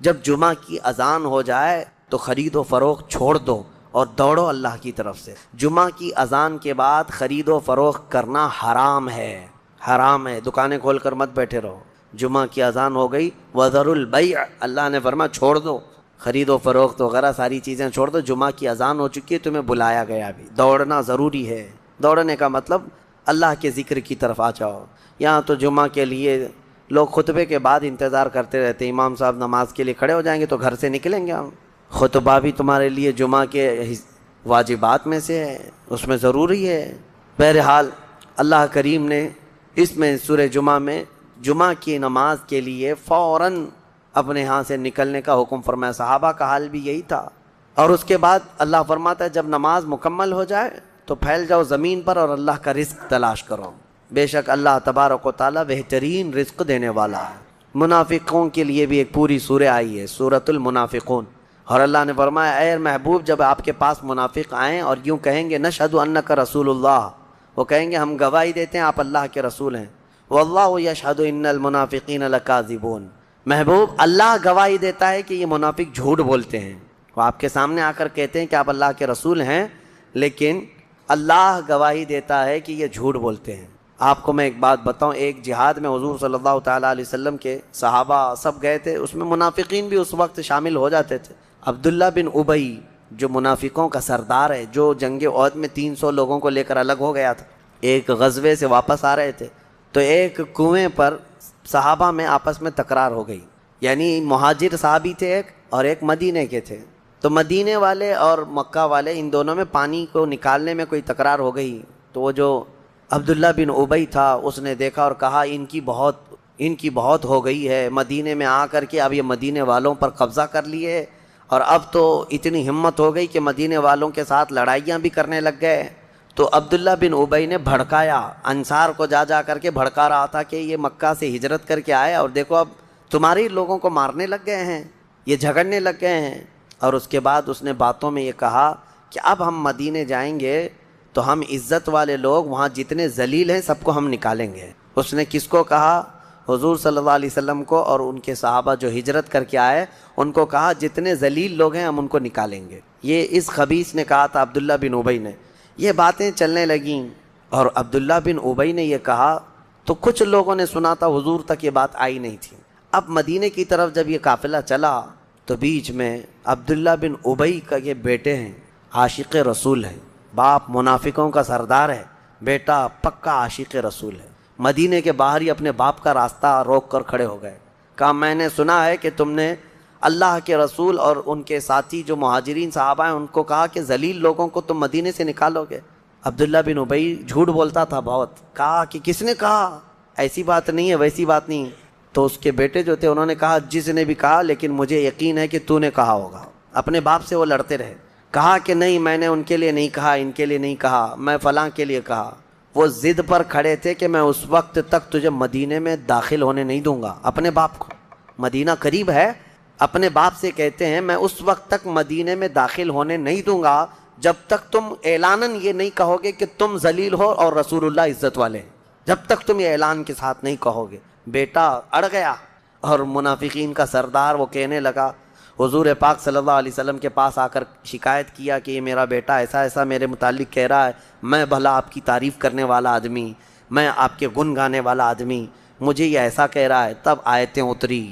جب جمعہ کی اذان ہو جائے تو خرید و فروخت چھوڑ دو اور دوڑو اللہ کی طرف سے۔ جمعہ کی اذان کے بعد خرید و فروخت کرنا حرام ہے، حرام ہے، دکانیں کھول کر مت بیٹھے رہو۔ جمعہ کی اذان ہو گئی، وَذَرُوا الْبَيْعَ، اللہ نے فرمایا چھوڑ دو، خرید و فروخت وغیرہ ساری چیزیں چھوڑ دو۔ جمعہ کی اذان ہو چکی ہے، تمہیں بلایا گیا بھی، دوڑنا ضروری ہے۔ دوڑنے کا مطلب اللہ کے ذکر کی طرف آ جاؤ۔ یہاں تو جمعہ کے لیے لوگ خطبے کے بعد انتظار کرتے رہتے، امام صاحب نماز کے لیے کھڑے ہو جائیں گے تو گھر سے نکلیں گے ہم۔ خطبہ بھی تمہارے لیے جمعہ کے واجبات میں سے ہے، اس میں ضروری ہے۔ بہرحال اللہ کریم نے اس میں سورہ جمعہ میں جمعہ کی نماز کے لیے فوراً اپنے ہاں سے نکلنے کا حکم فرمایا۔ صحابہ کا حال بھی یہی تھا۔ اور اس کے بعد اللہ فرماتا ہے جب نماز مکمل ہو جائے تو پھیل جاؤ زمین پر اور اللہ کا رزق تلاش کرو، بے شک اللہ تبارک و تعالیٰ بہترین رزق دینے والا ہے۔ منافقوں کے لیے بھی ایک پوری سورہ آئی ہے، سورۃ المنافقون، اور اللہ نے فرمایا اے محبوب جب آپ کے پاس منافق آئیں اور یوں کہیں گے نشہد انک رسول اللہ، وہ کہیں گے ہم گواہی دیتے ہیں آپ اللہ کے رسول ہیں، واللہ یشہد ان المنافقین لکاذبون، محبوب اللہ گواہی دیتا ہے کہ یہ منافق جھوٹ بولتے ہیں۔ وہ آپ کے سامنے آ کر کہتے ہیں کہ آپ اللہ کے رسول ہیں، لیکن اللہ گواہی دیتا ہے کہ یہ جھوٹ بولتے ہیں۔ آپ کو میں ایک بات بتاؤں، ایک جہاد میں حضور صلی اللہ تعالیٰ علیہ وسلم کے صحابہ سب گئے تھے، اس میں منافقین بھی اس وقت شامل ہو جاتے تھے۔ عبداللہ بن ابی جو منافقوں کا سردار ہے، جو جنگ احد میں 300 لوگوں کو لے کر الگ ہو گیا تھا، ایک غزوے سے واپس آ رہے تھے تو ایک کنویں پر صحابہ میں آپس میں تکرار ہو گئی، یعنی مہاجر صحابی تھے ایک اور ایک مدینے کے تھے، تو مدینے والے اور مکہ والے ان دونوں میں پانی کو نکالنے میں کوئی تکرار ہو گئی، تو وہ جو عبداللہ بن ابی تھا اس نے دیکھا اور کہا ان کی بہت ہو گئی ہے، مدینے میں آ کر کے اب یہ مدینے والوں پر قبضہ کر لیے اور اب تو اتنی ہمت ہو گئی کہ مدینے والوں کے ساتھ لڑائیاں بھی کرنے لگ گئے۔ تو عبداللہ بن ابی نے بھڑکایا، انصار کو جا کر کے بھڑکا رہا تھا کہ یہ مکہ سے ہجرت کر کے آئے اور دیکھو اب تمہارے لوگوں کو مارنے لگ گئے ہیں، یہ جھگڑنے لگ گئے ہیں۔ اور اس کے بعد اس نے باتوں میں یہ کہا کہ اب ہم مدینے جائیں گے تو ہم عزت والے لوگ وہاں جتنے ذلیل ہیں سب کو ہم نکالیں گے۔ اس نے کس کو کہا؟ حضور صلی اللہ علیہ وسلم کو اور ان کے صحابہ جو ہجرت کر کے آئے ان کو کہا جتنے ذلیل لوگ ہیں ہم ان کو نکالیں گے۔ یہ اس خبیث نے کہا تھا عبداللہ بن ابی نے۔ یہ باتیں چلنے لگیں اور عبداللہ بن ابی نے یہ کہا تو کچھ لوگوں نے سنا تھا، حضور تک یہ بات آئی نہیں تھی۔ اب مدینے کی طرف جب یہ قافلہ چلا تو بیچ میں عبداللہ بن ابی کا یہ بیٹے ہیں، عاشق رسول ہیں، باپ منافقوں کا سردار ہے، بیٹا پکا عاشق رسول ہے، مدینے کے باہر ہی اپنے باپ کا راستہ روک کر کھڑے ہو گئے۔ کہا میں نے سنا ہے کہ تم نے اللہ کے رسول اور ان کے ساتھی جو مہاجرین صحابہ ہیں ان کو کہا کہ ذلیل لوگوں کو تم مدینے سے نکالو گے۔ عبداللہ بن ابی جھوٹ بولتا تھا بہت، کہا کہ کس نے کہا، ایسی بات نہیں ہے، ویسی بات نہیں۔ تو اس کے بیٹے جو تھے انہوں نے کہا جس نے بھی کہا لیکن مجھے یقین ہے کہ تو نے کہا ہوگا۔ اپنے باپ سے وہ لڑتے رہے، کہا کہ نہیں میں نے ان کے لیے نہیں کہا، ان کے لیے نہیں کہا، میں فلاں کے لیے کہا۔ وہ ضد پر کھڑے تھے کہ میں اس وقت تک تجھے مدینے میں داخل ہونے نہیں دوں گا۔ اپنے باپ کو، مدینہ قریب ہے، اپنے باپ سے کہتے ہیں میں اس وقت تک مدینے میں داخل ہونے نہیں دوں گا جب تک تم اعلاناً یہ نہیں کہو گے کہ تم ذلیل ہو اور رسول اللہ عزت والے ہیں، جب تک تم یہ اعلان کے ساتھ نہیں کہو گے۔ بیٹا اڑ گیا اور منافقین کا سردار وہ کہنے لگا، حضور پاک صلی اللہ علیہ وسلم کے پاس آ کر شکایت کیا کہ یہ میرا بیٹا ایسا ایسا میرے متعلق کہہ رہا ہے، میں بھلا آپ کی تعریف کرنے والا آدمی، میں آپ کے گن گانے والا آدمی، مجھے یہ ایسا کہہ رہا ہے۔ تب آیتیں اتری،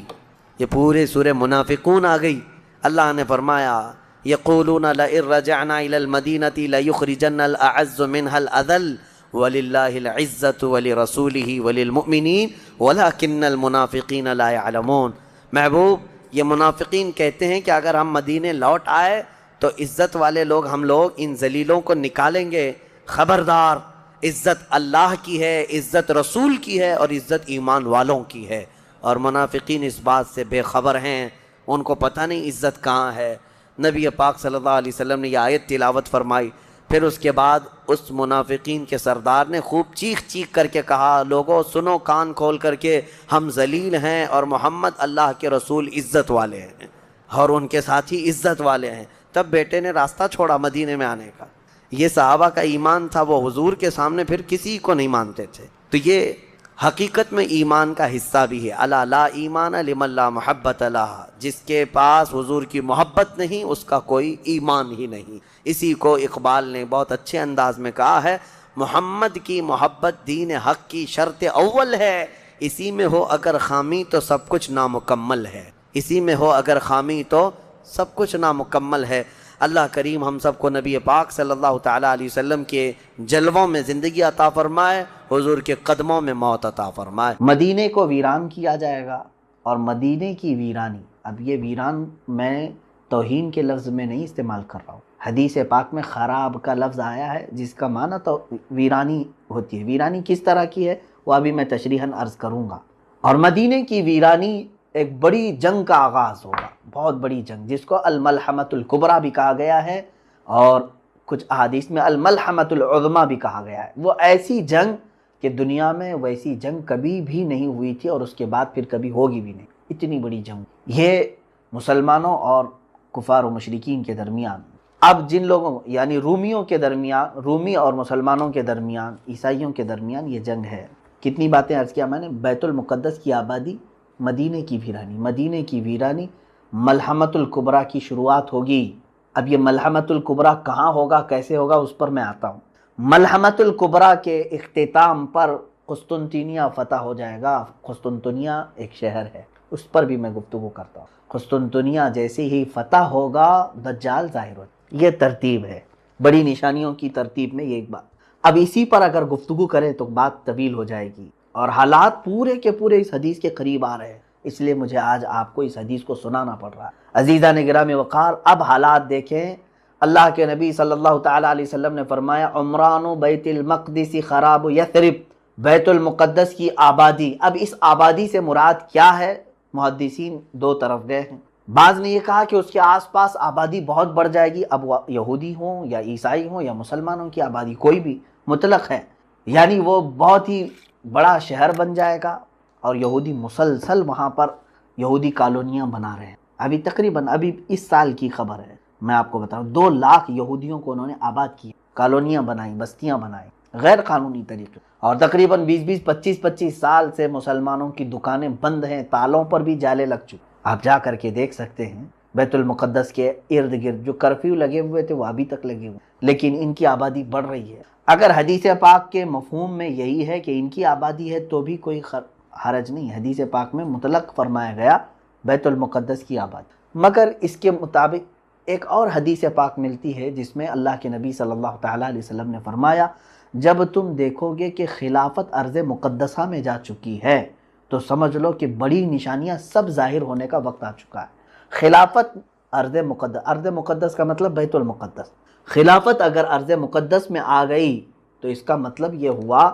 یہ پورے سورہ منافقون آ گئی۔ اللہ نے فرمایا یقولون لئن رجعنا الى المدینۃ لیخرجن الاعز منها الاذل وللہ العزۃ ولرسولہ وللمؤمنین ولکن المنافقین لا يعلمون۔ محبوب یہ منافقین کہتے ہیں کہ اگر ہم مدینے لوٹ آئے تو عزت والے لوگ ہم لوگ ان ذلیلوں کو نکالیں گے۔ خبردار، عزت اللہ کی ہے، عزت رسول کی ہے اور عزت ایمان والوں کی ہے، اور منافقین اس بات سے بے خبر ہیں، ان کو پتہ نہیں عزت کہاں ہے۔ نبی پاک صلی اللہ علیہ وسلم نے یہ آیت تلاوت فرمائی، پھر اس کے بعد اس منافقین کے سردار نے خوب چیخ چیخ کر کے کہا لوگو سنو کان کھول کر کے، ہم ذلیل ہیں اور محمد اللہ کے رسول عزت والے ہیں اور ان کے ساتھی عزت والے ہیں۔ تب بیٹے نے راستہ چھوڑا مدینے میں آنے کا۔ یہ صحابہ کا ایمان تھا، وہ حضور کے سامنے پھر کسی کو نہیں مانتے تھے۔ تو یہ حقیقت میں ایمان کا حصہ بھی ہے. الا لا ایمان لمن لا محبت لہ، جس کے پاس حضور کی محبت نہیں اس کا کوئی ایمان ہی نہیں. اسی کو اقبال نے بہت اچھے انداز میں کہا ہے، محمد کی محبت دین حق کی شرط اول ہے، اسی میں ہو اگر خامی تو سب کچھ نامکمل ہے. اسی میں ہو اگر خامی تو سب کچھ نامکمل ہے. اللہ کریم ہم سب کو نبی پاک صلی اللہ تعالیٰ علیہ وسلم کے جلووں میں زندگی عطا فرمائے، حضور کے قدموں میں موت عطا فرمائے. مدینے کو ویران کیا جائے گا، اور مدینے کی ویرانی، اب یہ ویران میں توہین کے لفظ میں نہیں استعمال کر رہا ہوں، حدیث پاک میں خراب کا لفظ آیا ہے جس کا معنی تو ویرانی ہوتی ہے. ویرانی کس طرح کی ہے وہ ابھی میں تشریحاً عرض کروں گا. اور مدینے کی ویرانی ایک بڑی جنگ کا آغاز ہوگا، بہت بڑی جنگ، جس کو الملحمۃ الکبریٰ بھی کہا گیا ہے، اور کچھ احادیث میں الملحمۃ العظمیٰ بھی کہا گیا ہے. وہ ایسی جنگ کہ دنیا میں ویسی جنگ کبھی بھی نہیں ہوئی تھی، اور اس کے بعد پھر کبھی ہوگی بھی نہیں. اتنی بڑی جنگ یہ مسلمانوں اور کفار و مشرکین کے درمیان. اب جن لوگوں یعنی رومیوں کے درمیان، رومی اور مسلمانوں کے درمیان، عیسائیوں کے درمیان یہ جنگ ہے. کتنی باتیں عرض کیا میں نے. بیت المقدس کی آبادی، مدینے کی ویرانی. مدینے کی ویرانی، ملحمۃ الکبریٰ کی شروعات ہوگی. اب یہ ملحمۃ الکبریٰ کہاں ہوگا، کیسے ہوگا، اس پر میں آتا ہوں. ملحمۃ الکبریٰ کے اختتام پر قسطنطنیہ فتح ہو جائے گا. قسطنطنیہ ایک شہر ہے، اس پر بھی میں گفتگو کرتا ہوں. قسطنطنیہ جیسے ہی فتح ہوگا دجال ظاہر ہوگا. یہ ترتیب ہے، بڑی نشانیوں کی ترتیب میں یہ ایک بات. اب اسی پر اگر گفتگو کریں تو بات طویل ہو جائے گی، اور حالات پورے کے پورے اس حدیث کے قریب آ رہے ہیں، اس لیے مجھے آج آپ کو اس حدیث کو سنانا پڑ رہا ہے. عزیزان گرامی وقار، اب حالات دیکھیں. اللہ کے نبی صلی اللہ تعالیٰ علیہ وسلم نے فرمایا عمران بیت المقدس خراب یثرب، بیت المقدس کی آبادی. اب اس آبادی سے مراد کیا ہے؟ محدثین دو طرف گئے ہیں. بعض نے یہ کہا کہ اس کے آس پاس آبادی بہت بڑھ جائے گی، اب وہ یہودی ہوں یا عیسائی ہوں یا مسلمانوں کی آبادی کوئی بھی مطلق ہے، یعنی وہ بہت ہی بڑا شہر بن جائے گا، اور یہودی مسلسل وہاں پر یہودی کالونیاں بنا رہے ہیں. ابھی تقریباً ابھی اس سال کی خبر ہے، میں آپ کو بتا رہا ہوں، 2 لاکھ یہودیوں کو انہوں نے آباد کیا، کالونیاں بنائیں، بستیاں بنائیں غیر قانونی طریقے. اور تقریباً 20 25 سال سے مسلمانوں کی دکانیں بند ہیں، تالوں پر بھی جالے لگ چکے. آپ جا کر کے دیکھ سکتے ہیں بیت المقدس کے ارد گرد جو کرفیو لگے ہوئے تھے وہ ابھی تک لگے ہوئے، لیکن ان کی آبادی بڑھ رہی ہے. اگر حدیث پاک کے مفہوم میں یہی ہے کہ ان کی آبادی ہے تو بھی کوئی حرج نہیں. حدیث پاک میں مطلق فرمایا گیا بیت المقدس کی آبادی. مگر اس کے مطابق ایک اور حدیث پاک ملتی ہے جس میں اللہ کے نبی صلی اللہ تعالیٰ علیہ وسلم نے فرمایا جب تم دیکھو گے کہ خلافت ارض مقدسہ میں جا چکی ہے تو سمجھ لو کہ بڑی نشانیاں سب ظاہر ہونے کا وقت آ چکا ہے. خلافت ارض مقدس کا مطلب بیت المقدس. خلافت اگر ارض مقدس میں آ گئی تو اس کا مطلب یہ ہوا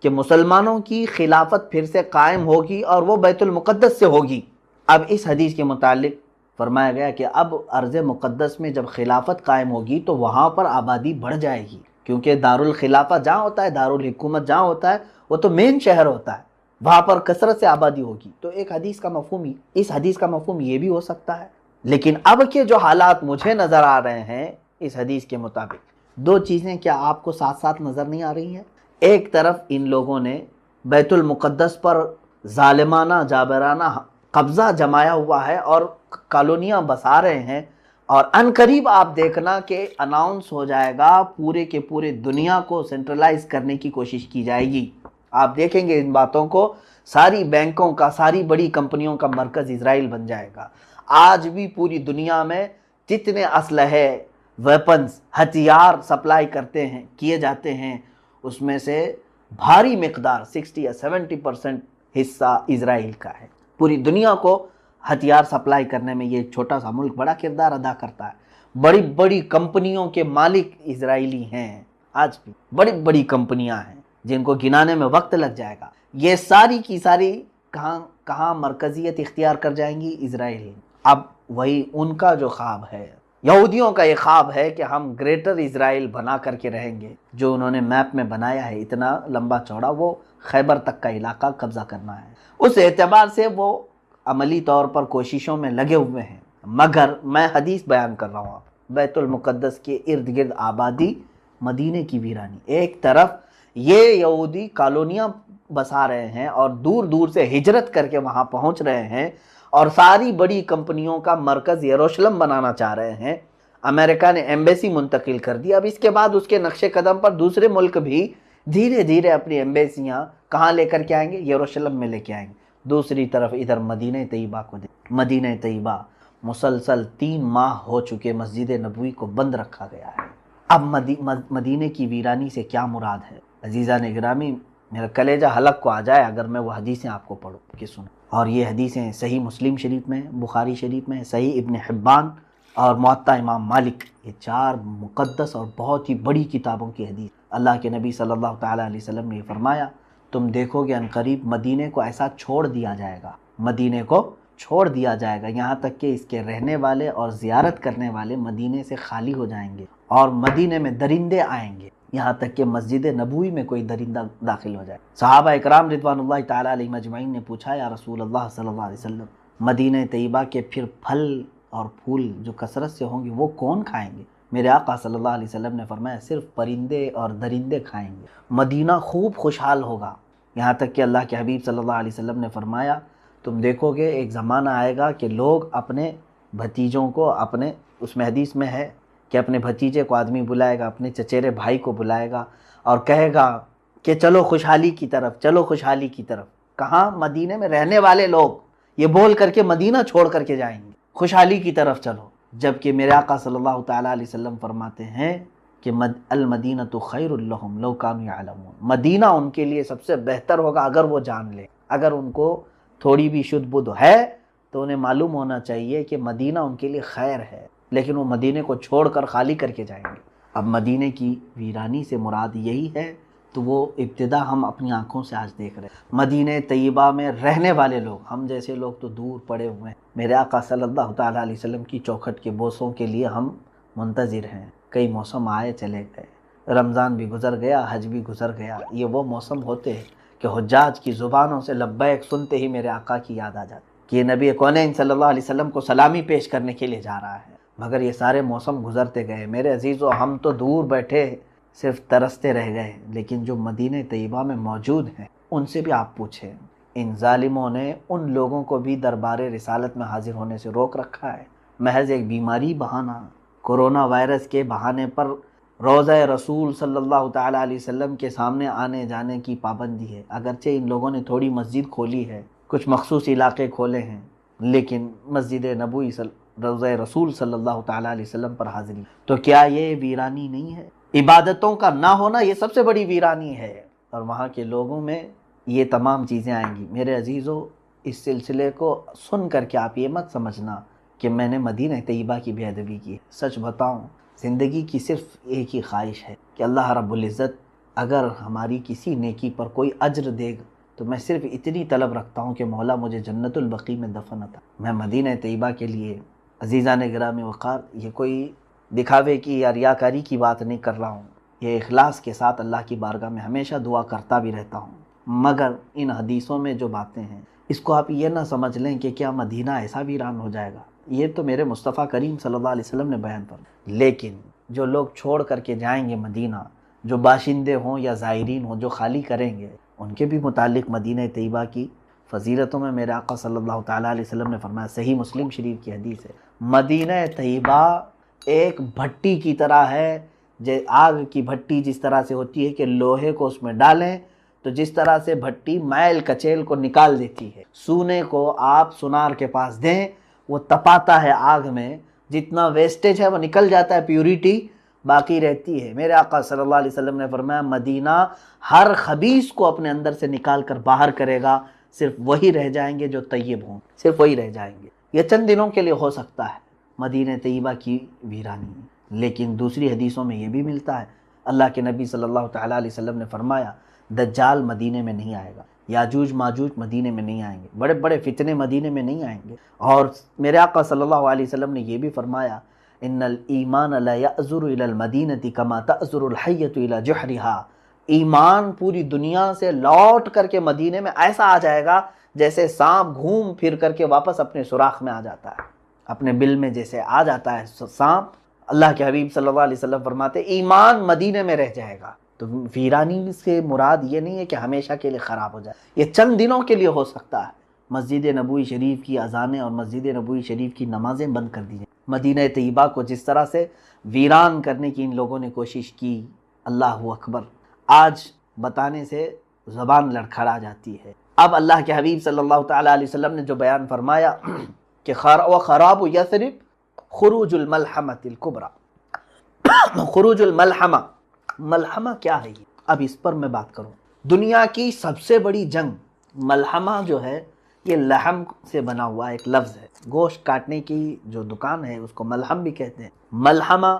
کہ مسلمانوں کی خلافت پھر سے قائم ہوگی اور وہ بیت المقدس سے ہوگی. اب اس حدیث کے متعلق فرمایا گیا کہ اب ارض مقدس میں جب خلافت قائم ہوگی تو وہاں پر آبادی بڑھ جائے گی، کیونکہ دارالخلافہ جہاں ہوتا ہے، دارالحکومت جہاں ہوتا ہے وہ تو مین شہر ہوتا ہے، وہاں پر کثرت سے آبادی ہوگی. تو ایک حدیث کا مفہوم، اس حدیث کا مفہوم یہ بھی ہو سکتا ہے. لیکن اب کے جو حالات مجھے نظر آ رہے ہیں اس حدیث کے مطابق، 2 چیزیں کیا آپ کو ساتھ ساتھ نظر نہیں آ رہی ہیں؟ ایک طرف ان لوگوں نے بیت المقدس پر ظالمانہ جابرانہ قبضہ جمایا ہوا ہے اور کالونیاں بسا رہے ہیں، اور ان قریب آپ دیکھنا کہ اناؤنس ہو جائے گا، پورے کے پورے دنیا کو سینٹرلائز کرنے کی کوشش کی جائے گی. آپ دیکھیں گے ان باتوں کو، ساری بینکوں کا، ساری بڑی کمپنیوں کا مرکز اسرائیل بن جائے گا. آج بھی پوری دنیا میں جتنے اسلحے، ویپنز، ہتھیار سپلائی کیے جاتے ہیں، اس میں سے بھاری مقدار 60 یا 70% حصہ اسرائیل کا ہے. پوری دنیا کو ہتھیار سپلائی کرنے میں یہ چھوٹا سا ملک بڑا کردار ادا کرتا ہے. بڑی بڑی کمپنیوں کے مالک اسرائیلی ہیں، آج بھی بڑی بڑی کمپنیاں ہیں جن کو گنانے میں وقت لگ جائے گا. یہ ساری کی ساری کہاں مرکزیت اختیار کر جائیں گی؟ اسرائیل. اب وہی ان کا جو خواب ہے، یہودیوں کا یہ خواب ہے کہ ہم گریٹر اسرائیل بنا کر کے رہیں گے، جو انہوں نے میپ میں بنایا ہے اتنا لمبا چوڑا، وہ خیبر تک کا علاقہ قبضہ کرنا ہے. اس اعتبار سے وہ عملی طور پر کوششوں میں لگے ہوئے ہیں. مگر میں حدیث بیان کر رہا ہوں، بیت المقدس کے ارد گرد آبادی، مدینے کی ویرانی. ایک طرف یہ یہودی کالونیاں بسا رہے ہیں اور دور دور سے ہجرت کر کے وہاں پہنچ رہے ہیں اور ساری بڑی کمپنیوں کا مرکز یروشلم بنانا چاہ رہے ہیں۔ امریکہ نے ایمبیسی منتقل کر دی، اب اس کے بعد اس کے نقش قدم پر دوسرے ملک بھی دھیرے دھیرے اپنی ایمبیسیاں کہاں لے کر کے آئیں گے؟ یروشلم میں لے کے آئیں گے۔ دوسری طرف ادھر مدینہ طیبہ کو مدینہ طیبہ مسلسل 3 ماہ ہو چکے مسجد نبوی کو بند رکھا گیا ہے۔ اب مدینہ کی ویرانی سے کیا مراد ہے؟ عزیزان گرامی، میرا کلیجہ حلق کو آ جائے اگر میں وہ حدیثیں آپ کو پڑھوں کہ سنوں، اور یہ حدیثیں صحیح مسلم شریف میں، بخاری شریف میں، صحیح ابن حبان اور موطا امام مالک، یہ 4 مقدس اور بہت ہی بڑی کتابوں کی حدیث۔ اللہ کے نبی صلی اللہ تعالیٰ علیہ وسلم نے یہ فرمایا، تم دیکھو گے عنقریب مدینے کو ایسا چھوڑ دیا جائے گا، مدینے کو چھوڑ دیا جائے گا، یہاں تک کہ اس کے رہنے والے اور زیارت کرنے والے مدینے سے خالی ہو جائیں گے، اور مدینے میں درندے آئیں گے، یہاں تک کہ مسجد نبوی میں کوئی درندہ داخل ہو جائے۔ صحابہ اکرام رضوان اللہ تعالیٰ علیہم اجمعین نے پوچھا، یا رسول اللہ صلی اللہ علیہ وسلم، مدینہ طیبہ کے پھر پھل اور پھول جو کثرت سے ہوں گے وہ کون کھائیں گے؟ میرے آقا صلی اللہ علیہ وسلم نے فرمایا، صرف پرندے اور درندے کھائیں گے، مدینہ خوب خوشحال ہوگا۔ یہاں تک کہ اللہ کے حبیب صلی اللہ علیہ وسلم نے فرمایا، تم دیکھو گے ایک زمانہ آئے گا کہ لوگ اپنے بھتیجوں کو، اپنے اس میں حدیث میں ہے کہ اپنے بھتیجے کو آدمی بلائے گا، اپنے چچیرے بھائی کو بلائے گا اور کہے گا کہ چلو خوشحالی کی طرف، چلو خوشحالی کی طرف۔ کہاں؟ مدینے میں رہنے والے لوگ یہ بول کر کے مدینہ چھوڑ کر کے جائیں گے، خوشحالی کی طرف چلو۔ جبکہ میرے آقا صلی اللہ تعالیٰ علیہ وسلم فرماتے ہیں کہ المدینۃ خیر لہم لو کانوا یعلمون، مدینہ ان کے لیے سب سے بہتر ہوگا اگر وہ جان لیں، اگر ان کو تھوڑی بھی شدھ بدھ ہے تو انہیں معلوم ہونا چاہیے کہ مدینہ ان کے لیے خیر ہے، لیکن وہ مدینے کو چھوڑ کر خالی کر کے جائیں گے۔ اب مدینے کی ویرانی سے مراد یہی ہے، تو وہ ابتدا ہم اپنی آنکھوں سے آج دیکھ رہے ہیں۔ مدینہ طیبہ میں رہنے والے لوگ، ہم جیسے لوگ تو دور پڑے ہوئے ہیں، میرے آقا صلی اللہ تعالیٰ علیہ وسلم کی چوکھٹ کے بوسوں کے لیے ہم منتظر ہیں۔ کئی موسم آئے چلے گئے، رمضان بھی گزر گیا، حج بھی گزر گیا، یہ وہ موسم ہوتے ہیں کہ حجاج کی زبانوں سے لبیک سنتے ہی میرے آقا کی یاد آ جاتی کہ یہ نبی کونین صلی اللہ علیہ وسلم کو سلامی پیش کرنے کے لیے جا رہا ہے۔ مگر یہ سارے موسم گزرتے گئے میرے عزیزو، ہم تو دور بیٹھے صرف ترستے رہ گئے، لیکن جو مدینہ طیبہ میں موجود ہیں ان سے بھی آپ پوچھیں، ان ظالموں نے ان لوگوں کو بھی دربار رسالت میں حاضر ہونے سے روک رکھا ہے۔ محض ایک بیماری بہانہ، کورونا وائرس کے بہانے پر روضہ رسول صلی اللہ تعالیٰ علیہ وسلم کے سامنے آنے جانے کی پابندی ہے۔ اگرچہ ان لوگوں نے تھوڑی مسجد کھولی ہے، کچھ مخصوص علاقے کھولے ہیں، لیکن مسجد نبوی روضہ رسول صلی اللہ تعالیٰ علیہ وسلم پر حاضری، تو کیا یہ ویرانی نہیں ہے؟ عبادتوں کا نہ ہونا یہ سب سے بڑی ویرانی ہے، اور وہاں کے لوگوں میں یہ تمام چیزیں آئیں گی۔ میرے عزیزو، اس سلسلے کو سن کر کے آپ یہ مت سمجھنا کہ میں نے مدینہ طیبہ کی بے ادبی کی۔ سچ بتاؤں، زندگی کی صرف ایک ہی خواہش ہے کہ اللہ رب العزت اگر ہماری کسی نیکی پر کوئی اجر دے گا تو میں صرف اتنی طلب رکھتا ہوں کہ مولا مجھے جنت البقیع میں دفن عطا۔ میں مدینہ طیبہ کے لیے، عزیزان گرامی وقار، یہ کوئی دکھاوے کی یا ریاکاری کی بات نہیں کر رہا ہوں، یہ اخلاص کے ساتھ اللہ کی بارگاہ میں ہمیشہ دعا کرتا بھی رہتا ہوں۔ مگر ان حدیثوں میں جو باتیں ہیں اس کو آپ یہ نہ سمجھ لیں کہ کیا مدینہ ایسا ویران ہو جائے گا، یہ تو میرے مصطفیٰ کریم صلی اللہ علیہ وسلم نے بیان فرمایا۔ لیکن جو لوگ چھوڑ کر کے جائیں گے مدینہ، جو باشندے ہوں یا زائرین ہوں جو خالی کریں گے، ان کے بھی متعلق مدینہ طیبہ کی فضیلتوں میں میرے آقا صلی اللہ تعالیٰ علیہ وسلم نے فرمایا، صحیح مسلم شریف کی حدیث ہے، مدینہ طیبہ ایک بھٹی کی طرح ہے، آگ کی بھٹی جس طرح سے ہوتی ہے کہ لوہے کو اس میں ڈالیں تو جس طرح سے بھٹی میل کچیل کو نکال دیتی ہے، سونے کو آپ سونار کے پاس دیں وہ تپاتا ہے آگ میں، جتنا ویسٹیج ہے وہ نکل جاتا ہے، پیوریٹی باقی رہتی ہے۔ میرے آقا صلی اللہ علیہ وسلم نے فرمایا، مدینہ ہر خبیث کو اپنے اندر سے نکال کر باہر کرے گا، صرف وہی رہ جائیں گے جو طیب ہوں، صرف وہی رہ جائیں گے۔ یہ چند دنوں کے لیے ہو سکتا ہے مدینہ طیبہ کی ویرانی، لیکن دوسری حدیثوں میں یہ بھی ملتا ہے، اللہ کے نبی صلی اللہ تعالیٰ علیہ وسلم نے فرمایا، دجال مدینے میں نہیں آئے گا، یاجوج ماجوج مدینے میں نہیں آئیں گے، بڑے بڑے فتنے مدینے میں نہیں آئیں گے۔ اور میرے آقا صلی اللہ علیہ وسلم نے یہ بھی فرمایا، ان الایمان لا یأزر الی المدینہ کما تأزر الحیۃ الی جحرہا، ایمان پوری دنیا سے لوٹ کر کے مدینے میں ایسا آ جائے گا جیسے سانپ گھوم پھر کر کے واپس اپنے سوراخ میں آ جاتا ہے، اپنے بل میں جیسے آ جاتا ہے سانپ۔ اللہ کے حبیب صلی اللہ علیہ وسلم فرماتے ایمان مدینے میں رہ جائے گا۔ تو ویرانی سے مراد یہ نہیں ہے کہ ہمیشہ کے لیے خراب ہو جائے، یہ چند دنوں کے لیے ہو سکتا ہے۔ مسجد نبوی شریف کی اذانیں اور مسجد نبوی شریف کی نمازیں بند کر دی جائیں۔ مدینہ طیبہ کو جس طرح سے ویران کرنے کی ان لوگوں نے کوشش کی، اللہ اکبر، آج بتانے سے زبان لڑکھڑا جاتی ہے۔ اب اللہ کے حبیب صلی اللہ تعالیٰ علیہ وسلم نے جو بیان فرمایا کہ وَخَرَابُ یثرب خروج الملحمۃ الکبریٰ۔ خروج الملحمہ، ملحمہ کیا ہے یہ؟ اب اس پر میں بات کروں۔ دنیا کی سب سے بڑی جنگ، ملحمہ جو ہے یہ لحم سے بنا ہوا ایک لفظ ہے، گوشت کاٹنے کی جو دکان ہے اس کو ملحم بھی کہتے ہیں۔ ملحمہ،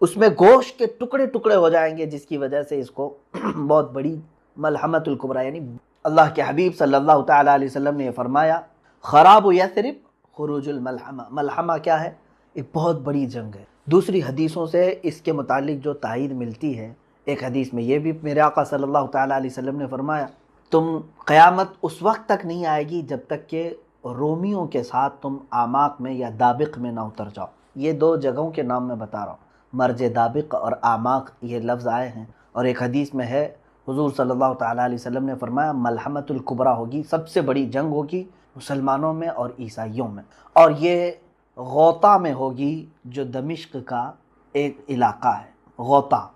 اس میں گوشت کے ٹکڑے ٹکڑے ہو جائیں گے، جس کی وجہ سے اس کو بہت بڑی ملحمۃ الکبریٰ، یعنی اللہ کے حبیب صلی اللہ تعالیٰ علیہ وسلم نے یہ فرمایا، خراب یثرب خروج الملحمہ۔ ملحمہ کیا ہے؟ ایک بہت بڑی جنگ ہے۔ دوسری حدیثوں سے اس کے متعلق جو تائید ملتی ہے، ایک حدیث میں یہ بھی میرے آقا صلی اللہ تعالیٰ علیہ وسلم نے فرمایا، تم قیامت اس وقت تک نہیں آئے گی جب تک کہ رومیوں کے ساتھ تم آماق میں یا دابق میں نہ اتر جاؤ۔ یہ دو جگہوں کے نام میں بتا رہا ہوں، مرج دابق اور آماق، یہ لفظ آئے ہیں۔ اور ایک حدیث میں ہے، حضور صلی اللہ تعالیٰ علیہ وسلم نے فرمایا، ملحمۃ الکبریٰ ہوگی، سب سے بڑی جنگ ہوگی مسلمانوں میں اور عیسائیوں میں، اور یہ غوطہ میں ہوگی، جو دمشق کا ایک علاقہ ہے، غوطہ،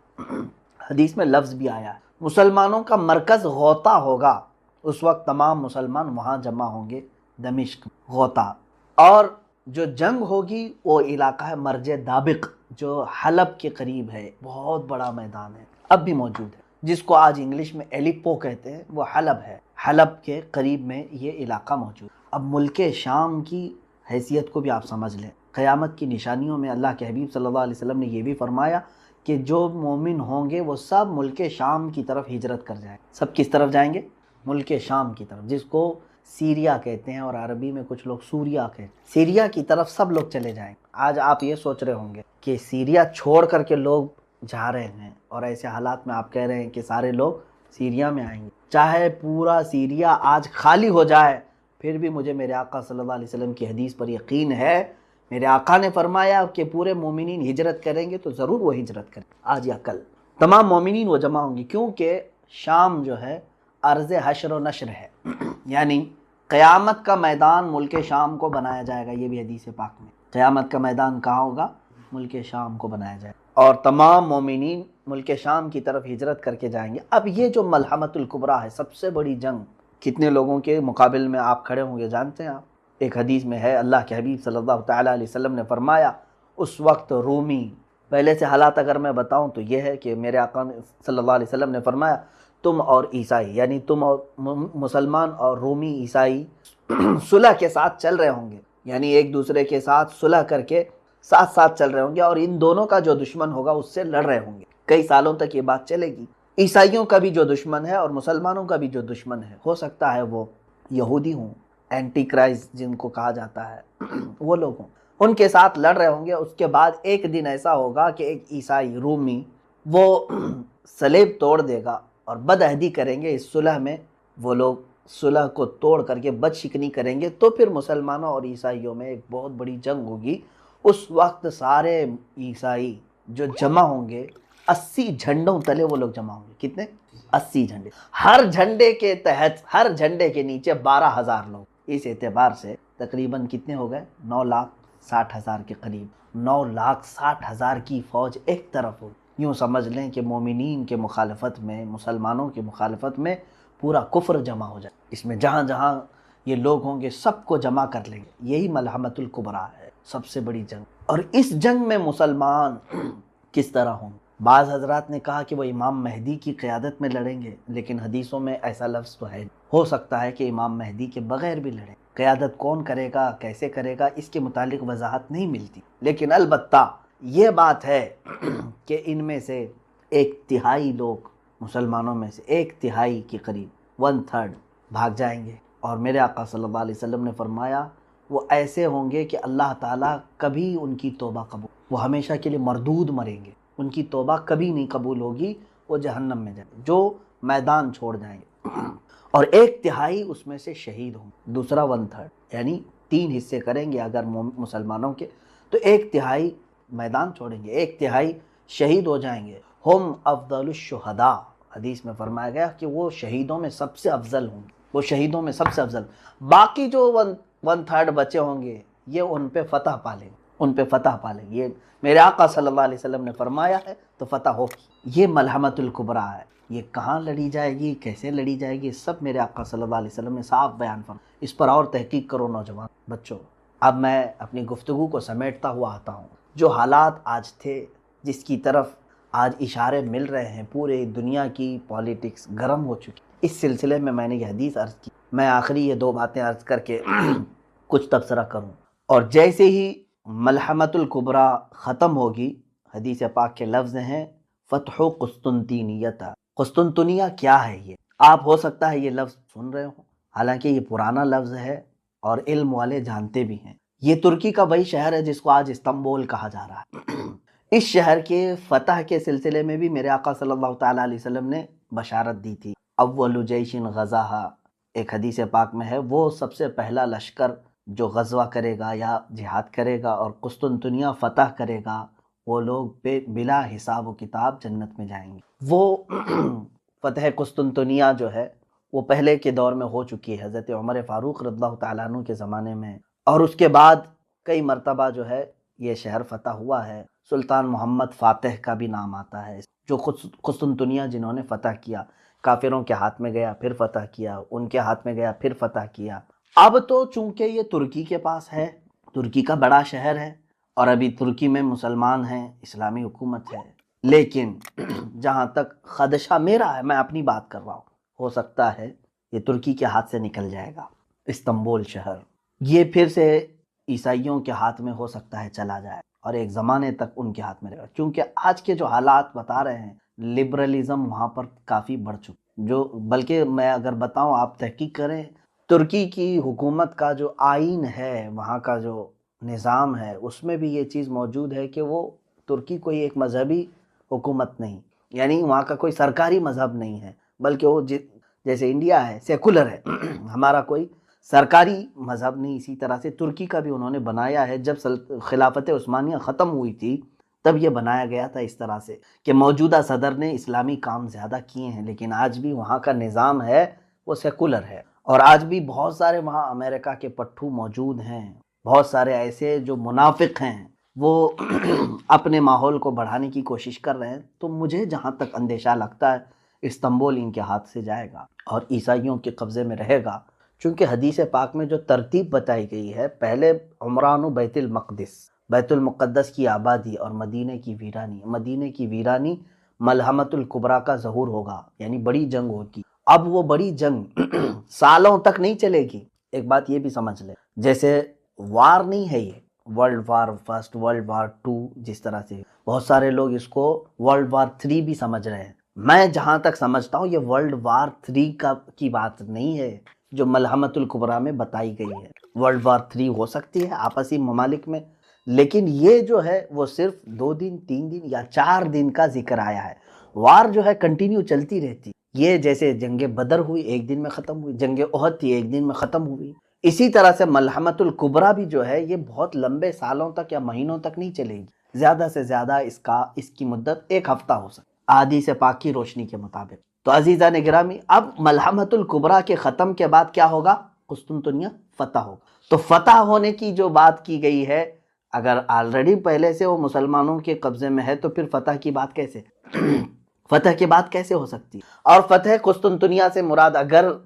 حدیث میں لفظ بھی آیا ہے، مسلمانوں کا مرکز غوطہ ہوگا، اس وقت تمام مسلمان وہاں جمع ہوں گے، دمشق، غوطہ۔ اور جو جنگ ہوگی وہ علاقہ ہے مرج دابق، جو حلب کے قریب ہے، بہت بڑا میدان ہے، اب بھی موجود ہے، جس کو آج انگلش میں ایلیپو کہتے ہیں، وہ حلب ہے، حلب کے قریب میں یہ علاقہ موجود۔ اب ملک شام کی حیثیت کو بھی آپ سمجھ لیں، قیامت کی نشانیوں میں اللہ کے حبیب صلی اللہ علیہ وسلم نے یہ بھی فرمایا کہ جو مومن ہوں گے وہ سب ملک شام کی طرف ہجرت کر جائیں۔ سب کس طرف جائیں گے؟ ملک شام کی طرف، جس کو سیریا کہتے ہیں، اور عربی میں کچھ لوگ سوریا کہتے ہیں۔ سیریا کی طرف سب لوگ چلے جائیں گے۔ آج آپ یہ سوچ رہے ہوں گے کہ سیریا چھوڑ کر کے لوگ جا رہے ہیں، اور ایسے حالات میں آپ کہہ رہے ہیں کہ سارے لوگ سیریا میں آئیں گے۔ چاہے پورا سیریا آج خالی ہو جائے، پھر بھی مجھے میرے آقا صلی اللہ علیہ وسلم کی حدیث پر یقین ہے، میرے آقا نے فرمایا کہ پورے مومنین ہجرت کریں گے تو ضرور وہ ہجرت کریں، آج یا کل تمام مومنین وہ جمع ہوں گے، کیونکہ شام جو ہے ارض حشر و نشر ہے، یعنی قیامت کا میدان ملک شام کو بنایا جائے گا۔ یہ بھی حدیث پاک میں، قیامت کا میدان کہاں ہوگا؟ ملک شام کو بنایا جائے گا، اور تمام مومنین ملک شام کی طرف ہجرت کر کے جائیں گے۔ اب یہ جو ملحمۃ الکبریٰ ہے، سب سے بڑی جنگ، کتنے لوگوں کے مقابل میں آپ کھڑے ہوں گے جانتے ہیں آپ؟ ایک حدیث میں ہے، اللہ کے حبیب صلی اللہ تعالیٰ علیہ وسلم نے فرمایا، اس وقت رومی، پہلے سے حالات اگر میں بتاؤں تو یہ ہے کہ میرے آقا صلی اللہ علیہ وسلم نے فرمایا، تم اور عیسائی، یعنی تم اور مسلمان اور رومی عیسائی صلح کے ساتھ چل رہے ہوں گے، یعنی ایک دوسرے کے ساتھ صلح کر کے ساتھ ساتھ چل رہے ہوں گے، اور ان دونوں کا جو دشمن ہوگا اس سے لڑ رہے ہوں گے، کئی سالوں تک یہ بات چلے گی۔ عیسائیوں کا بھی جو دشمن ہے اور مسلمانوں کا بھی جو دشمن ہے، ہو سکتا ہے وہ یہودی ہوں، اینٹی کرائسٹ جن کو کہا جاتا ہے، وہ لوگ ہوں، ان کے ساتھ لڑ رہے ہوں گے۔ اس کے بعد ایک دن ایسا ہوگا کہ ایک عیسائی رومی وہ صلیب توڑ دے گا، اور بدعہدی کریں گے اس صلح میں، وہ لوگ صلح کو توڑ کر کے بد شکنی کریں گے، تو پھر مسلمانوں اور عیسائیوں میں ایک بہت بڑی جنگ ہوگی۔ اس وقت سارے عیسائی جو جمع ہوں گے، 80 جھنڈوں تلے وہ لوگ جمع ہوں گے۔ کتنے؟ 80 جھنڈے، ہر جھنڈے کے تحت، ہر جھنڈے کے نیچے 12,000 لوگ۔ اس اعتبار سے تقریباً کتنے ہو گئے؟ 9,60,000 کے قریب، 9,60,000 کی فوج ایک طرف ہو۔ یوں سمجھ لیں کہ مومنین کے مخالفت میں، مسلمانوں کی مخالفت میں پورا کفر جمع ہو جائے، اس میں جہاں جہاں یہ لوگ ہوں گے سب کو جمع کر لیں گے۔ یہی ملحمۃ الکبریٰ ہے، سب سے بڑی جنگ۔ اور اس جنگ میں مسلمان کس طرح ہوں؟ بعض حضرات نے کہا کہ وہ امام مہدی کی قیادت میں لڑیں گے، لیکن حدیثوں میں ایسا لفظ تو ہے، ہو سکتا ہے کہ امام مہدی کے بغیر بھی لڑیں۔ قیادت کون کرے گا، کیسے کرے گا، اس کے متعلق وضاحت نہیں ملتی، لیکن البتہ یہ بات ہے کہ ان میں سے 1/3 لوگ، مسلمانوں میں سے 1/3 کے قریب، 1/3 بھاگ جائیں گے، اور میرے آقا صلی اللہ علیہ وسلم نے فرمایا وہ ایسے ہوں گے کہ اللہ تعالیٰ کبھی ان کی توبہ قبول، وہ ہمیشہ کے لیے مردود مریں گے، ان کی توبہ کبھی نہیں قبول ہوگی، وہ جہنم میں جائیں گے، جو میدان چھوڑ جائیں گے، اور 1/3 اس میں سے شہید ہوں گے، دوسرا 1/3، یعنی 3 حصے کریں گے اگر مسلمانوں کے، تو 1/3 میدان چھوڑیں گے، 1/3 شہید ہو جائیں گے، ہم افضل الشہداء، حدیث میں فرمایا گیا کہ وہ شہیدوں میں سب سے افضل ہوں گے، وہ شہیدوں میں سب سے افضل، باقی جو ون تھرڈ بچے ہوں گے یہ ان پہ فتح پالیں گے، ان پہ فتح پالیں گے، یہ میرے آقا صلی اللہ علیہ وسلم نے فرمایا ہے تو فتح ہوگی۔ یہ ملحمۃ الکبریٰ ہے، یہ کہاں لڑی جائے گی، کیسے لڑی جائے گی، سب میرے آقا صلی اللہ علیہ وسلم نے صاف بیان فرمایا۔ اس پر اور تحقیق کرو نوجوان بچوں۔ اب میں اپنی گفتگو کو سمیٹتا ہوا آتا ہوں۔ جو حالات آج تھے، جس کی طرف آج اشارے مل رہے ہیں، پورے دنیا کی پالیٹکس گرم ہو چکی، اس سلسلے میں نے یہ حدیث عرض کی۔ میں آخری یہ 2 باتیں عرض کر کے کچھ تبصرہ کروں، اور جیسے ہی ملحمۃ الکبریٰ ختم ہوگی، حدیث پاک کے لفظ ہیں فتح قسطنطینیہ۔ قسطنطنیہ کیا ہے؟ یہ آپ ہو سکتا ہے یہ لفظ سن رہے ہوں، حالانکہ یہ پرانا لفظ ہے اور علم والے جانتے بھی ہیں۔ یہ ترکی کا وہی شہر ہے جس کو آج استنبول کہا جا رہا ہے۔ اس شہر کے فتح کے سلسلے میں بھی میرے آقا صلی اللہ تعالیٰ علیہ وسلم نے بشارت دی تھی۔ اول جیش غزاہا، ایک حدیث پاک میں ہے، وہ سب سے پہلا لشکر جو غزوہ کرے گا یا جہاد کرے گا اور قسطنطنیہ فتح کرے گا، وہ لوگ بلا حساب و کتاب جنت میں جائیں گے۔ وہ فتح قسطنطنیہ جو ہے وہ پہلے کے دور میں ہو چکی ہے، حضرت عمر فاروق رضی اللہ تعالیٰ عنہ کے زمانے میں، اور اس کے بعد کئی مرتبہ جو ہے یہ شہر فتح ہوا ہے۔ سلطان محمد فاتح کا بھی نام آتا ہے، جو قسطنطنیہ جنہوں نے فتح کیا، کافروں کے ہاتھ میں گیا پھر فتح کیا، ان کے ہاتھ میں گیا پھر فتح کیا۔ اب تو چونکہ یہ ترکی کے پاس ہے، ترکی کا بڑا شہر ہے، اور ابھی ترکی میں مسلمان ہیں، اسلامی حکومت ہے، لیکن جہاں تک خدشہ میرا ہے، میں اپنی بات کر رہا ہوں، ہو سکتا ہے یہ ترکی کے ہاتھ سے نکل جائے گا۔ استنبول شہر یہ پھر سے عیسائیوں کے ہاتھ میں ہو سکتا ہے چلا جائے، اور ایک زمانے تک ان کے ہاتھ میں رہے گا، چونکہ آج کے جو حالات بتا رہے ہیں، لبرلزم وہاں پر کافی بڑھ چکا، جو بلکہ میں اگر بتاؤں، آپ تحقیق کریں، ترکی کی حکومت کا جو آئین ہے، وہاں کا جو نظام ہے، اس میں بھی یہ چیز موجود ہے کہ وہ ترکی کوئی ایک مذہبی حکومت نہیں، یعنی وہاں کا کوئی سرکاری مذہب نہیں ہے، بلکہ وہ جیسے انڈیا ہے سیکولر ہے، ہمارا کوئی سرکاری مذہب نہیں، اسی طرح سے ترکی کا بھی انہوں نے بنایا ہے۔ جب خلافت عثمانیہ ختم ہوئی تھی تب یہ بنایا گیا تھا اس طرح سے کہ موجودہ صدر نے اسلامی کام زیادہ کیے ہیں، لیکن آج بھی وہاں کا نظام ہے وہ سیکولر ہے، اور آج بھی بہت سارے وہاں امریکہ کے پٹھو موجود ہیں، بہت سارے ایسے جو منافق ہیں، وہ اپنے ماحول کو بڑھانے کی کوشش کر رہے ہیں۔ تو مجھے جہاں تک اندیشہ لگتا ہے، استنبول ان کے ہاتھ سے جائے گا اور عیسائیوں کے قبضے میں رہے گا، چونکہ حدیث پاک میں جو ترتیب بتائی گئی ہے، پہلے عمران و بیت المقدس، بیت المقدس کی آبادی اور مدینہ کی ویرانی، مدینہ کی ویرانی ملحمۃ الکبریٰ کا ظہور ہوگا، یعنی بڑی جنگ ہوگی۔ اب وہ بڑی جنگ سالوں تک نہیں چلے گی، ایک بات یہ بھی سمجھ لے، جیسے وار نہیں ہے یہ world war first, world war 2، جس طرح سے بہت سارے لوگ اس کو ورلڈ وار 3 بھی سمجھ رہے ہیں۔ میں جہاں تک سمجھتا ہوں یہ ورلڈ وار 3 کی بات نہیں ہے جو ملحمۃ الکبریٰ میں بتائی گئی ہے۔ ورلڈ وار 3 ہو سکتی ہے آپسی ممالک میں، لیکن یہ جو ہے وہ صرف 2 دن 3 دن یا 4 دن کا ذکر آیا ہے۔ وار جو ہے کنٹینیو چلتی رہتی، یہ جیسے جنگ بدر ہوئی 1 دن میں ختم ہوئی، جنگ احد تھی 1 دن میں ختم ہوئی، اسی طرح سے ملحمۃ الکبریٰ بھی جو ہے یہ بہت لمبے سالوں تک یا مہینوں تک نہیں چلے گی، زیادہ سے زیادہ اس کی مدت 1 ہفتہ ہو سکتی احادیث پاک کی روشنی کے مطابق۔ تو عزیزان گرامی، اب ملحمۃ الکبریٰ کے ختم کے بعد کیا ہوگا؟ قسطنطنیہ فتح ہوگا۔ تو فتح ہونے کی جو بات کی گئی ہے، اگر آلریڈی پہلے سے وہ مسلمانوں کے قبضے میں ہے تو پھر فتح کی بات کیسے فتح کی بات کیسے ہو سکتی؟ اور فتح قسطنطنیہ سے مراد اگر